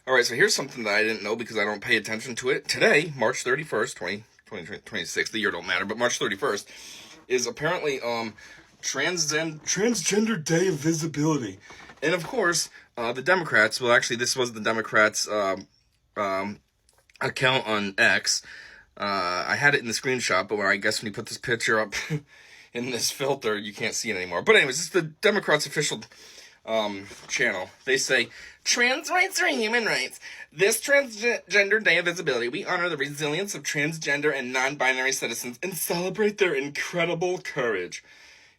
All right, so here's something that I didn't know because I don't pay attention to it. Today, March 31st, 2026, the year don't matter, but March 31st is apparently Transgender Day of Visibility. And of course, the Democrats, well, actually, this was the Democrats' account on X. I had it in the screenshot, but I guess when you put this picture up in this filter, you can't see it anymore. But anyways, it's the Democrats' official channel. They say, trans rights are human rights. This Transgender Day of Visibility, we honor the resilience of transgender and non-binary citizens and celebrate their incredible courage.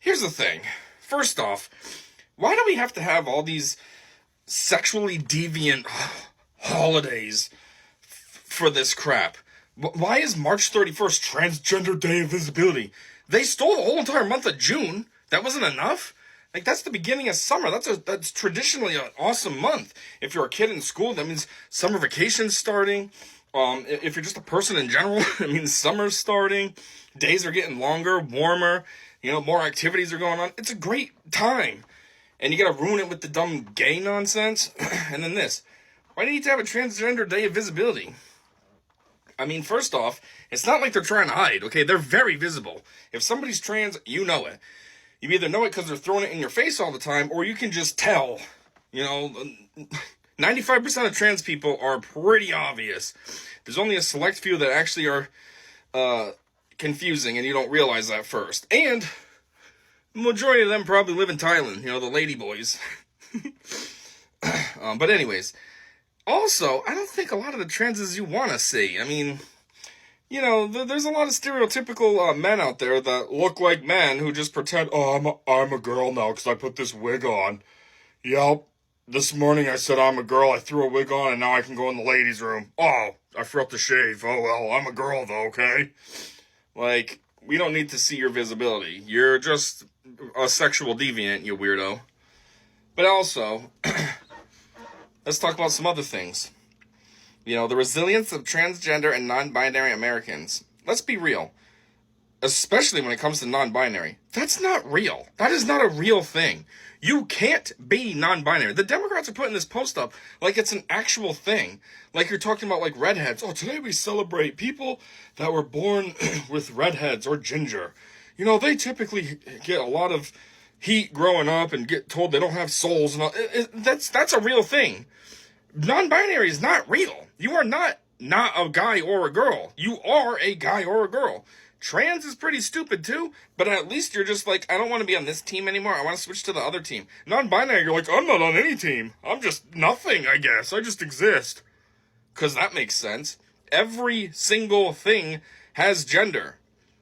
Here's the thing. First off, why do we have to have all these sexually deviant holidays for this crap? Why is March 31st Transgender Day of Visibility? They stole the whole entire month of June. That wasn't enough? Like, that's the beginning of summer. That's traditionally an awesome month. If you're a kid in school, that means summer vacation's starting. If you're just a person in general, it means summer's starting. Days are getting longer, warmer. More activities are going on. It's a great time. And you gotta ruin it with the dumb gay nonsense. And then this. Why do you need to have a Transgender Day of Visibility? I mean, first off, it's not like they're trying to hide, okay? They're very visible. If somebody's trans, you know it. You either know it because they're throwing it in your face all the time, or you can just tell. 95% of trans people are pretty obvious. There's only a select few that actually are confusing, and you don't realize that first. And the majority of them probably live in Thailand, the lady boys. But anyways, also, I don't think a lot of the transes you want to see. I mean, there's a lot of stereotypical men out there that look like men who just pretend, oh, I'm a girl now because I put this wig on. Yep, this morning I said I'm a girl, I threw a wig on, and now I can go in the ladies' room. Oh, I forgot to shave. Oh, well, I'm a girl though, okay? Like, we don't need to see your visibility. You're just a sexual deviant, you weirdo. But also, let's talk about some other things. The resilience of transgender and non-binary Americans. Let's be real. Especially when it comes to non-binary. That's not real. That is not a real thing. You can't be non-binary. The Democrats are putting this post up like it's an actual thing. Like you're talking about like redheads. Oh, today we celebrate people that were born with redheads or ginger. They typically get a lot of heat growing up and get told they don't have souls and all. That's a real thing. Non-binary is not real. You are not a guy or a girl. You are a guy or a girl. Trans is pretty stupid too, but at least you're just like, I don't want to be on this team anymore. I want to switch to the other team. Non-binary, you're like, I'm not on any team. I'm just nothing, I guess. I just exist. Because that makes sense. Every single thing has gender.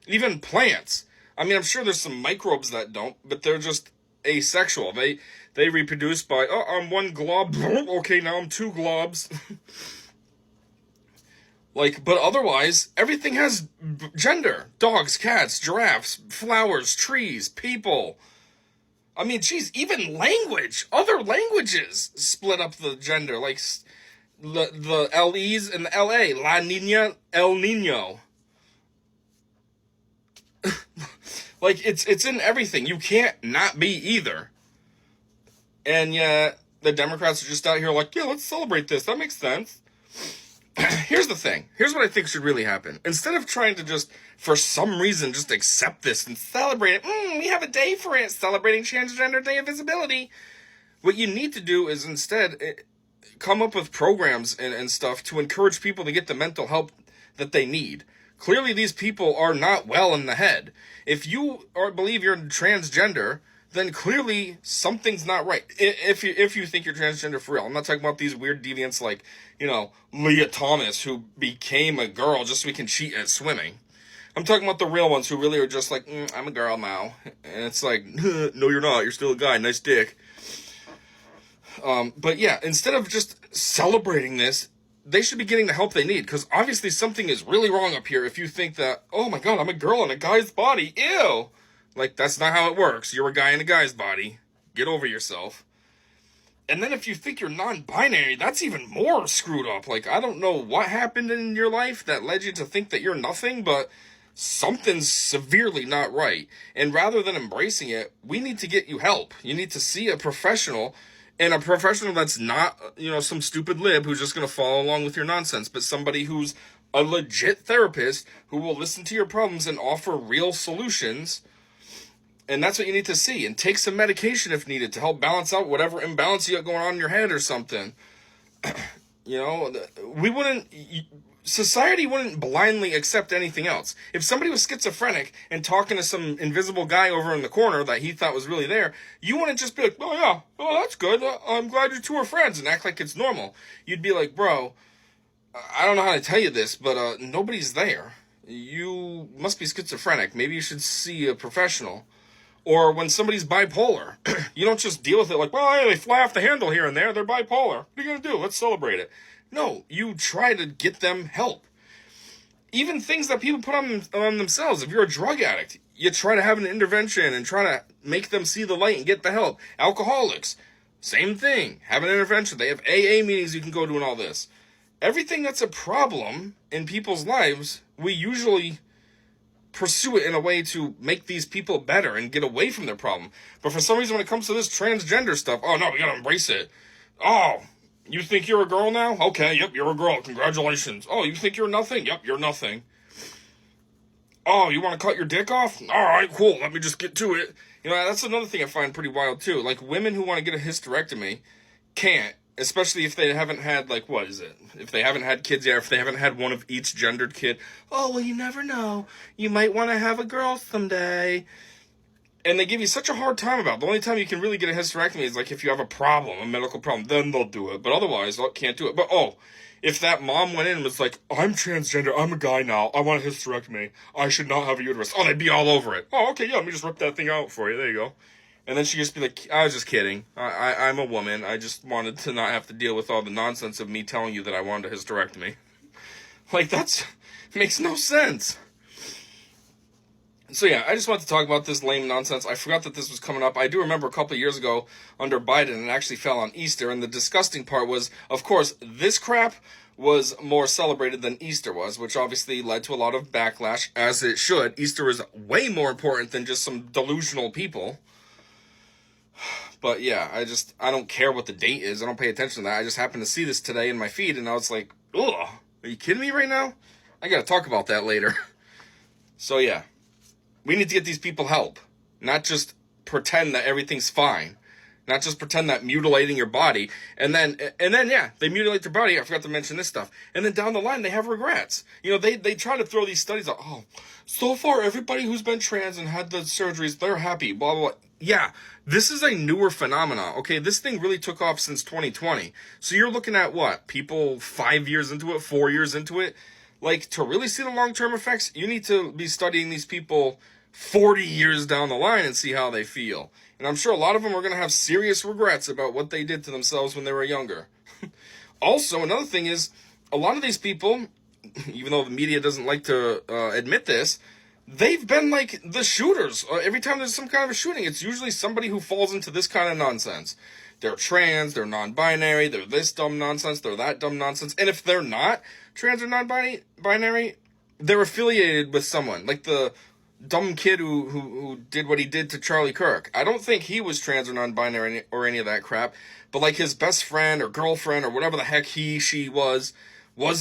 Even plants. I mean, I'm sure there's some microbes that don't, but they're just asexual. They reproduce by, oh, I'm one glob. Okay, now I'm two globs. But otherwise, everything has gender. Dogs, cats, giraffes, flowers, trees, people. I mean, geez, even language. Other languages split up the gender. Like the LEs and the LA. La Nina, El Nino. It's in everything. You can't not be either. And yet, the Democrats are just out here like, yeah, let's celebrate this. That makes sense. Here's the thing. Here's what I think should really happen. Instead of trying to just, for some reason, just accept this and celebrate it. We have a day for it, celebrating Transgender Day of Visibility. What you need to do is instead come up with programs and stuff to encourage people to get the mental help that they need. Clearly, these people are not well in the head. If you believe you're transgender, then clearly something's not right. If you think you're transgender for real. I'm not talking about these weird deviants like, Leah Thomas, who became a girl just so we can cheat at swimming. I'm talking about the real ones who really are just like, I'm a girl now. And it's like, no, you're not. You're still a guy. Nice dick. But yeah, instead of just celebrating this, they should be getting the help they need. Because obviously something is really wrong up here if you think that, oh my God, I'm a girl in a guy's body. Ew. That's not how it works. You're a guy in a guy's body. Get over yourself. And then if you think you're non-binary, that's even more screwed up. I don't know what happened in your life that led you to think that you're nothing, but something's severely not right. And rather than embracing it, we need to get you help. You need to see a professional And a professional that's not, some stupid lib who's just going to follow along with your nonsense, but somebody who's a legit therapist who will listen to your problems and offer real solutions. And that's what you need to see. And take some medication if needed to help balance out whatever imbalance you got going on in your head or something. Society wouldn't blindly accept anything else. If somebody was schizophrenic and talking to some invisible guy over in the corner that he thought was really there, you wouldn't just be like, oh yeah, oh that's good, I'm glad you two are friends, and act like it's normal. You'd be like, bro, I don't know how to tell you this, but nobody's there. You must be schizophrenic. Maybe you should see a professional. Or when somebody's bipolar, you don't just deal with it like, well, they fly off the handle here and there, they're bipolar. What are you going to do? Let's celebrate it. No, you try to get them help. Even things that people put on themselves. If you're a drug addict, you try to have an intervention and try to make them see the light and get the help. Alcoholics, same thing. Have an intervention. They have AA meetings you can go to and all this. Everything that's a problem in people's lives, we usually pursue it in a way to make these people better and get away from their problem. But for some reason, when it comes to this transgender stuff, oh no, we gotta embrace it. Oh, you think you're a girl now? Okay, yep, you're a girl. Congratulations. Oh, you think you're nothing? Yep, you're nothing. Oh, you want to cut your dick off? All right, cool. Let me just get to it. That's another thing I find pretty wild, too. Like, women who want to get a hysterectomy can't, especially if they haven't had, if they haven't had kids yet, if they haven't had one of each gendered kid. Oh, well, you never know. You might want to have a girl someday. And they give you such a hard time about it. The only time you can really get a hysterectomy is like if you have a problem, a medical problem, then they'll do it. But otherwise, can't do it. But if that mom went in and was like, I'm transgender, I'm a guy now, I want a hysterectomy, I should not have a uterus. Oh, they'd be all over it. Oh, okay, yeah, let me just rip that thing out for you. There you go. And then she'd just be like, I was just kidding. I'm a woman. I just wanted to not have to deal with all the nonsense of me telling you that I wanted a hysterectomy. Makes no sense. So yeah, I just wanted to talk about this lame nonsense. I forgot that this was coming up. I do remember a couple of years ago under Biden, it actually fell on Easter, and the disgusting part was, of course, this crap was more celebrated than Easter was, which obviously led to a lot of backlash, as it should. Easter is way more important than just some delusional people. But yeah, I don't care what the date is. I don't pay attention to that. I just happened to see this today in my feed, and I was like, ugh, are you kidding me right now? I gotta talk about that later. So yeah. We need to get these people help, not just pretend that everything's fine, not just pretend that mutilating your body, and then yeah, they mutilate their body. I forgot to mention this stuff, and then down the line they have regrets. They try to throw these studies out. Oh, so far everybody who's been trans and had the surgeries, they're happy. Blah blah blah. Yeah, this is a newer phenomenon. Okay, this thing really took off since 2020. So you're looking at what? People 5 years into it, 4 years into it. To really see the long-term effects, you need to be studying these people 40 years down the line and see how they feel. And I'm sure a lot of them are going to have serious regrets about what they did to themselves when they were younger. Also, another thing is, a lot of these people, even though the media doesn't like to admit this, they've been the shooters. Every time there's some kind of a shooting, it's usually somebody who falls into this kind of nonsense. They're trans, they're non-binary, they're this dumb nonsense, they're that dumb nonsense. And if they're not trans or non-binary, they're affiliated with someone. Like the dumb kid who did what he did to Charlie Kirk. I don't think he was trans or non-binary or any of that crap. But his best friend or girlfriend or whatever the heck she was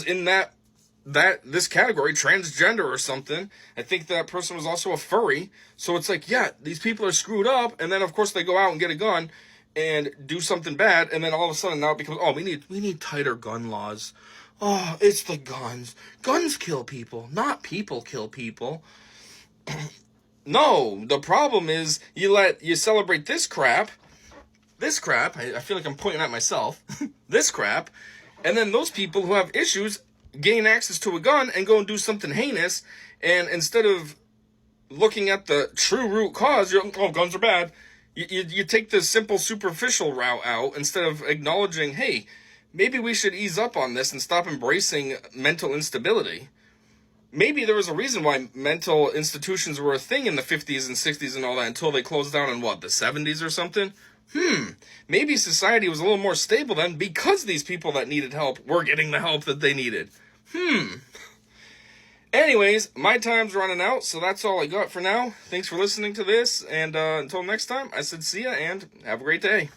in this category, transgender or something. I think that person was also a furry. So it's yeah, these people are screwed up. And then of course they go out and get a gun and do something bad, and then all of a sudden now it becomes, we need tighter gun laws. Oh, it's the guns. Guns kill people, not people kill people. No, the problem is you celebrate this crap, I feel like I'm pointing at myself, this crap, and then those people who have issues gain access to a gun and go and do something heinous, and instead of looking at the true root cause, guns are bad. You take the simple superficial route out instead of acknowledging, hey, maybe we should ease up on this and stop embracing mental instability. Maybe there was a reason why mental institutions were a thing in the 50s and 60s and all that until they closed down in the 70s or something. Maybe society was a little more stable then because these people that needed help were getting the help that they needed. Anyways, my time's running out, so that's all I got for now. Thanks for listening to this, and until next time, I said see ya, and have a great day.